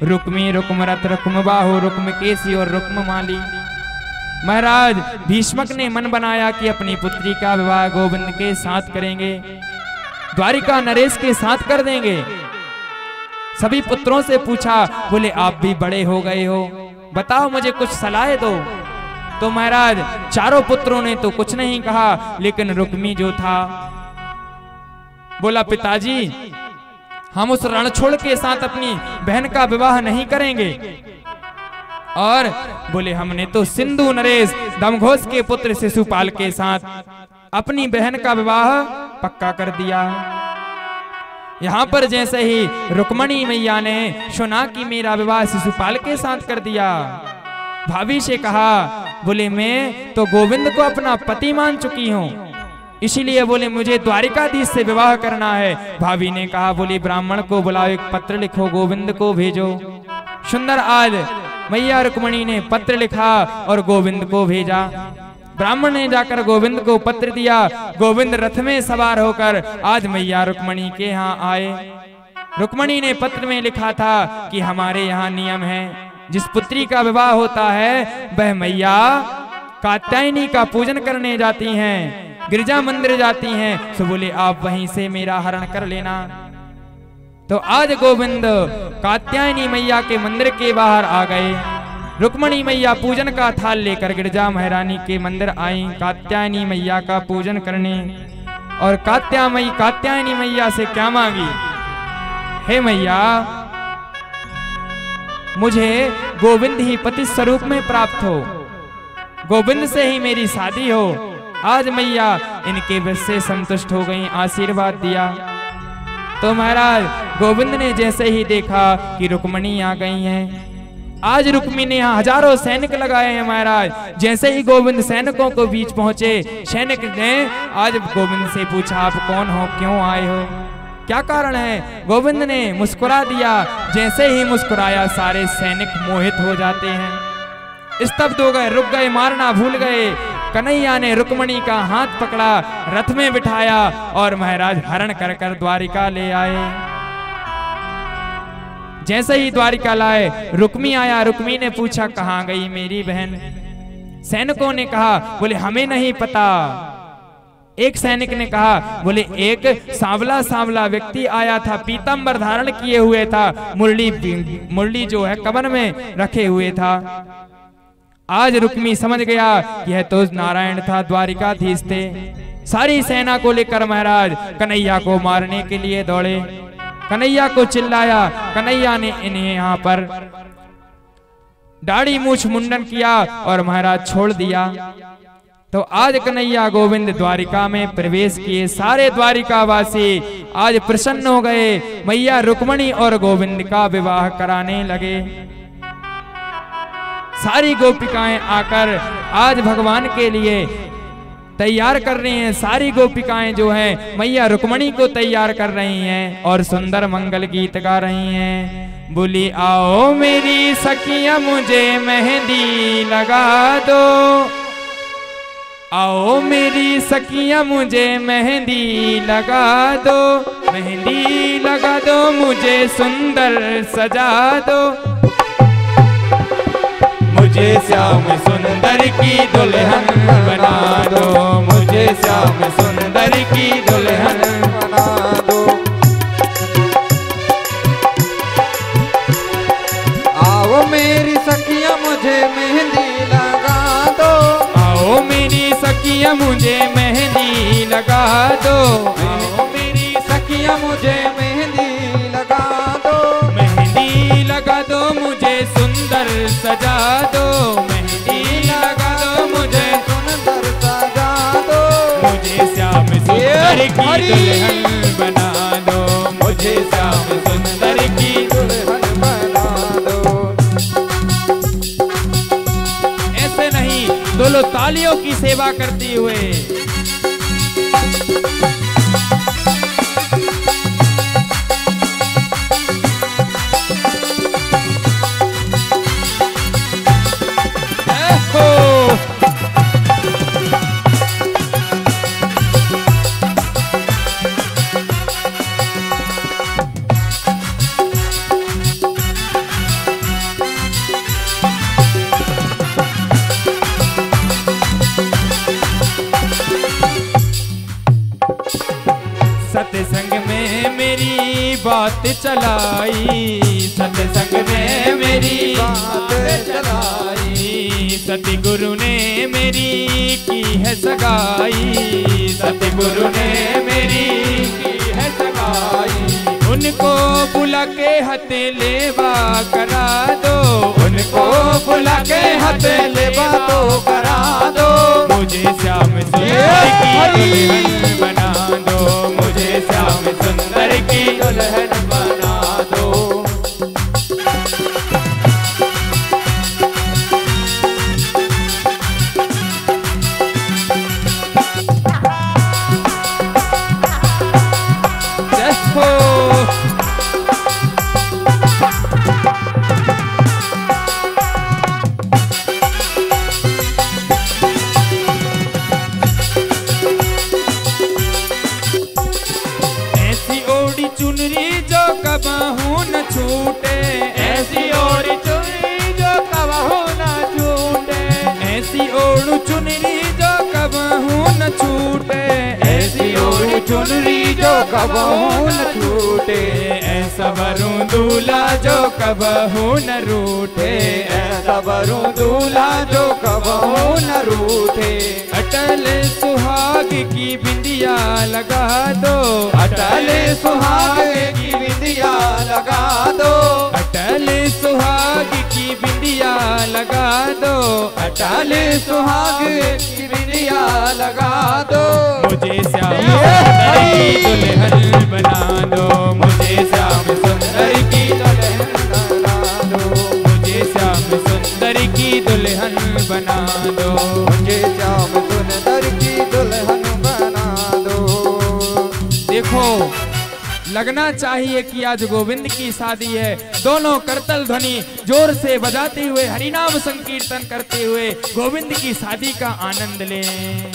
रुक्मी, रुक्मरथ, रुक्मबाहु, रुक्मकेशी और रुक्ममाली। महाराज भीष्मक ने मन बनाया कि अपनी पुत्री का विवाह गोविंद के साथ करेंगे, द्वारिका नरेश के साथ कर देंगे। सभी पुत्रों से पूछा, बोले आप भी बड़े हो गए हो, बताओ मुझे कुछ सलाह दो। तो महाराज चारों पुत्रों ने तो कुछ नहीं कहा, लेकिन रुक्मी जो था बोला, पिताजी हम उस रणछोड़ के साथ अपनी बहन का विवाह नहीं करेंगे। और बोले हमने तो सिंधु नरेश दमघोष के पुत्र शिशुपाल के साथ अपनी बहन का विवाह पक्का कर दिया। यहाँ पर जैसे ही रुक्मणी मैया ने सुना कि मेरा विवाह शिशुपाल के साथ कर दिया, भाभी से कहा, बोले मैं तो गोविंद को अपना पति मान चुकी हूँ, इसीलिए बोले मुझे द्वारिकाधीश से विवाह करना है। भाभी ने कहा, बोली ब्राह्मण को बुलाओ, एक पत्र लिखो, गोविंद को भेजो। सुंदर आज मैया रुक्मणी ने पत्र लिखा और गोविंद को भेजा। ब्राह्मण ने जाकर गोविंद को पत्र दिया। गोविंद रथ में सवार होकर आज मैया रुक्मणी के यहाँ आए। रुक्मणी ने पत्र में लिखा था कि हमारे यहाँ नियम है, जिस पुत्री का विवाह होता है वह मैया कात्यायनी का पूजन करने जाती हैं, गिरजा मंदिर जाती हैं। सो बोले आप वहीं से मेरा हरण कर लेना। तो आज गोविंद कात्यायनी मैया के मंदिर के बाहर आ गए। रुक्मणी मैया पूजन का थाल लेकर गिरजा महारानी के मंदिर आई कात्यायनी मैया का पूजन करने। और कात्यायनी मैया से क्या मांगी, हे मैया मुझे गोविंद ही पति स्वरूप में प्राप्त हो, गोविंद से ही मेरी शादी हो। आज मैया इनके वश से संतुष्ट हो गई, आशीर्वाद दिया। तो महाराज गोविंद ने जैसे ही देखा कि रुक्मणी आ गई हैं, आज रुक्मी ने यहाँ हजारों सैनिक लगाए हैं। महाराज जैसे ही गोविंद सैनिकों को बीच पहुंचे, सैनिक ने आज गोविंद से पूछा, आप कौन हो, क्यों आए हो, क्या कारण है। गोविंद ने मुस्कुरा दिया। जैसे ही मुस्कुराया सारे सैनिक मोहित हो जाते हैं, स्तब्ध हो गए, रुक गए, मारना भूल गए। कन्हैया ने रुक्मणी का हाथ पकड़ा, रथ में बिठाया और महाराज हरण कर कर द्वारिका ले आए। जैसे ही द्वारिका लाए, रुक्मी आया। रुक्मी ने पूछा, कहाँ गई मेरी बहन। सैनिकों ने कहा, बोले हमें नहीं पता। एक सैनिक ने कहा, बोले एक सांवला सांवला व्यक्ति आया था, पीतांबर धारण किए हुए था, मुरली जो है कमर में रखे हुए था। आज रुक्मी समझ गया कि यह तो नारायण था, द्वारिकाधीश थे। सारी सेना को लेकर महाराज कन्हैया को मारने के लिए दौड़े। कन्हैया को चिल्लाया। कन्हैया ने इन्हें यहाँ पर दाढ़ी मूछ मुंडन किया और महाराज छोड़ दिया। तो आज कन्हैया गोविंद द्वारिका में प्रवेश किए। सारे द्वारिकावासी आज प्रसन्न हो गए। मैया रुक्मणी और गोविंद का विवाह कराने लगे। सारी गोपिकाएं आकर आज भगवान के लिए तैयार कर रही हैं। सारी गोपिकाएं जो हैं मैया रुक्मणी को तैयार कर रही हैं और सुंदर मंगल गीत गा रही हैं। बोली आओ मेरी सखियां मुझे मेहंदी लगा दो, आओ मेरी सखियां मुझे मेहंदी लगा दो, मेहंदी लगा दो मुझे सुंदर सजा दो, मुझे श्याम सुंदर की दुल्हन बना दो, मुझे श्याम सुंदर की दुल्हन बना दो। आओ मेरी सखियां मुझे मेहंदी लगा दो, आओ मेरी सखियां मुझे मेहंदी लगा दो, आओ मेरी सखियां मुझे मेहंदी लगा दो, मेहंदी लगा दो मुझे सुंदर सजा दो, मेहंदी लगा दो मुझे सुंदर सजा दो, मुझे श्याम सुंदर की दुल्हन बना दो, मुझे श्याम सुंदर की दुल्हन बना दो। ऐसे नहीं, दोनों तालियों की सेवा करती हुए बात चलाई, सत्संग में मेरी बात चलाई, सतगुरु ने मेरी की है सगाई, सतगुरु ने मेरी की है सगाई। उनको बुला के हथेलेवा करा दो, उनको बुला के हथेलेवा तो करा दो। मुझे श्याम सुंदर की दुल्हन बना दो, मुझे श्याम सुंदर की दुल्हन बना दो। कबहू न छूटे, ऐसी ओढ़ चुनरी जो कबहू न छूटे, ऐसी ओढ़ चुनरी जो कबहू न छूटे, ऐसी ओढ़ चुनरी जो कबहू न छूटे। ऐसा वरुण दूल्हा जो कबहू न रूठे, ऐसा वरुण दूल्हा जो कबहू न रूठे। अटल सुहाग की बिंदिया लगा दो, अटल सुहाग की बिंदिया लगा दो, अटल सुहाग की बिंदिया लगा दो, अटल सुहाग की बिंदिया लगा दो। मुझे श्याम सुंदर की दुल्हन बना दो, मुझे श्याम सुंदर की दुल्हन बना दो, मुझे श्याम सुंदर की दुल्हन बना दो, मुझे श्याम सुंदर की दुल्हन बना दो। देखो लगना चाहिए कि आज गोविंद की शादी है। दोनों करतल ध्वनि जोर से बजाते हुए हरिनाम संकीर्तन करते हुए गोविंद की शादी का आनंद लें।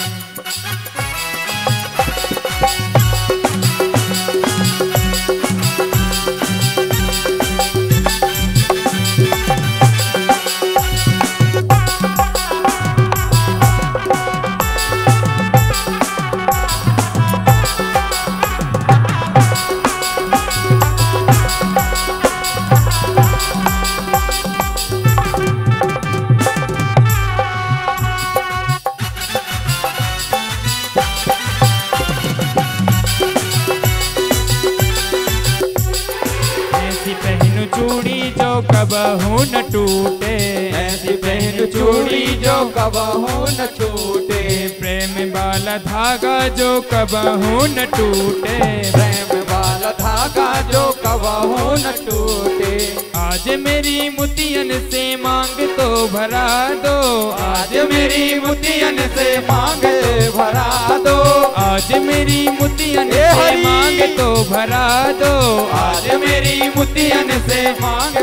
चूड़ी जो कबहू न टूटे, ऐसी पहन चूड़ी जो कबहू न छूटे, प्रेम वाला धागा जो कबहू न टूटे, प्रेम वाला धागा जो कबहू न टूटे। आज मेरी मुतियन से मांग तो भरा दो, आज मेरी मुतियन से मांग भरा दो, आज मेरी मुतियन से मांग तो भरा दो, आज मेरी मुतियन से मांग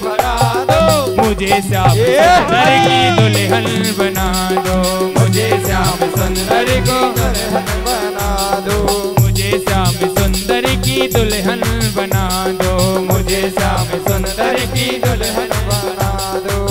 भरा दो। मुझे श्याम सुंदर की दुल्हन बना दो, मुझे श्याम सुंदर को दुल्हन बना दो, मुझे श्याम सुंदर की दुल्हन बना दो, मुझे श्याम सुंदर की दुल्हन बना दो।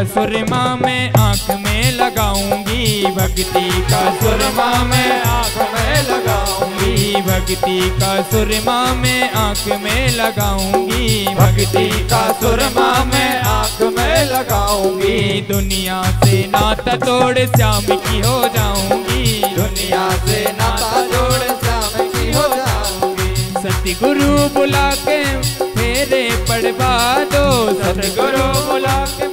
सुरमा में आंख में लगाऊंगी, भक्ति का सुरमा में आंख में लगाऊंगी, भक्ति का सुरमा में आंख में लगाऊंगी, भक्ति का सुरमा में आंख में लगाऊंगी। दुनिया से नाता तोड़ श्याम की हो जाऊंगी, दुनिया से नाता जोड़ श्याम की हो जाऊंगी। सतगुरु बुला के फेरे पड़वा दो, सतगुरु बुला के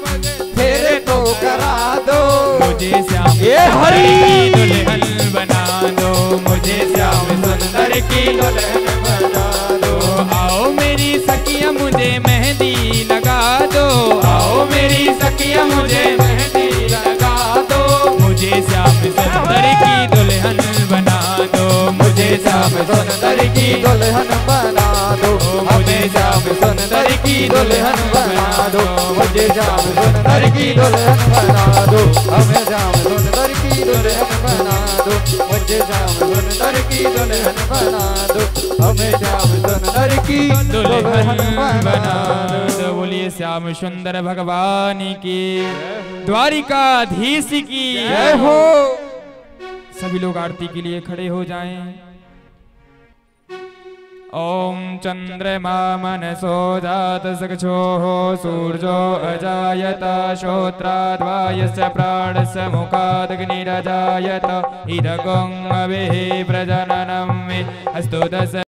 फेरे तो करा दो, मुझे श्याम सुंदर की दुल्हन बना दो, मुझे श्याम सुंदर की दुल्हन बना दो। आओ मेरी सखिया मुझे मेहंदी लगा दो, आओ मेरी मेरी सखिया मुझे मेहंदी लगा दो, मुझे श्याम सुंदर की दुल्हन बना दो, मुझे श्याम सुंदर की दुल्हन बना दो, मुझे श्याम सुंदर की दुल्हन बना दो, मुझे श्याम सुंदर की दुल्हन बना दो, हमें श्याम सुंदर की दुल्हन बना दो, मुझे श्याम सुंदर की दुल्हन बना दो, हमें श्याम सुंदर की दुल्हन बना दो। बोलिए श्याम सुंदर भगवान की, द्वारिकाधीश की जय हो। सभी लोग आरती के लिए खड़े हो जाएं। ओम चंद्रमा मनसो जात सक्षोः सूर्यो अजायत श्रोत्राद्वायस्य प्राणस्य मुखादग्निरजायत इदगं अवेः प्रजननं मे अस्तु दश